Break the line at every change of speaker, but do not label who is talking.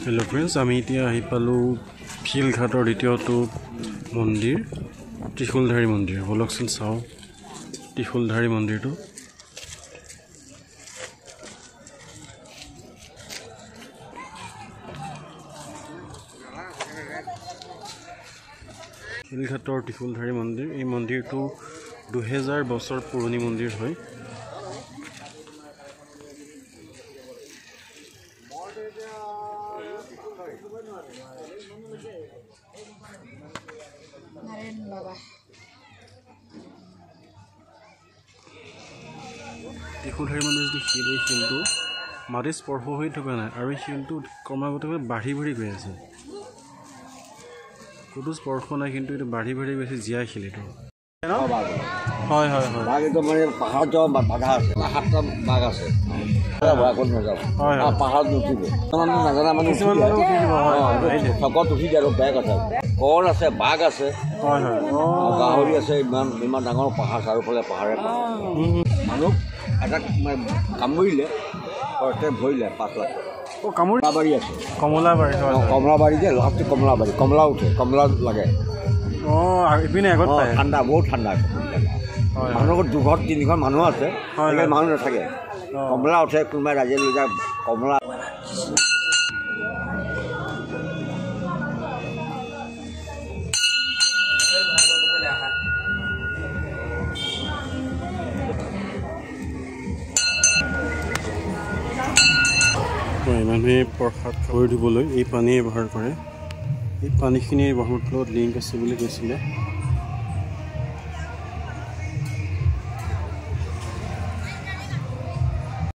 hello friends आमी इतिया आहि पालो फिलघाटर द्वितीयটো मंदिर त्रिशूलधारी मंदिर बोलकसन चाও त्रिशूलधारी मंदिरটো फिलघाटर त्रिशूलधारी मंदिर এই মন্দিৰটো 2000 বছৰ পুৰণি মন্দিৰ হয় त्रिशूलधारी मंदिर शिल शिलটো माटी स्पर्श হৈ থকা নাই আৰু শিলটো ক্ৰমাগতভাৱে বাঢ়ি বাঢ়ি গৈ আছে কোনো স্পৰ্শ নাই কিন্তু এটা বাঢ়ি বাঢ়ি গৈছে জিয়া শিল এটো হয় হয় হয়
বাঘ তো মানে পাহাড় যাও বাধা আছে পাহাড়টা বাঘ আছে বাঘ কোন না যাও পাহাড় উঠিব মানে নাজানা মানে
কিছুমান মানুহ উঠিব হয়
সকত উঠি যায় বেগ আছে কল আছে বাঘ আছে
হয় হয়
গাহৰি আছে ইমান ডাঙৰ পাহাৰ চাৰিওফালে পাহাৰে মানুহ এটা কামুৰিলে ঘৰতে ভৰিলে 5 লাখ
ও
কামুৰিবাৰী আছে
কমলাবাৰী হয়
কমলাবাৰী যে লাষ্ট কমলাবাৰী কমলা উঠে কমলা লাগে
ও ইপিনে আগত পায়
ঠাণ্ডা বহুত ঠাণ্ডা মানুহৰ দুঘৰ তিনিঘৰ মানুহ আছে সেই মানুহ নাথাকে কমলা উঠে কোনোবাই ৰাজে লৈ যায় কমলা
মানুহে প্ৰসাদ খাবলৈ দিবলৈ এই পানী ব্যৱহাৰ কৰে এই পানীখিনি ব্ৰহ্মপুত্ৰৰ লিংক আছে বুলি কৈছিলে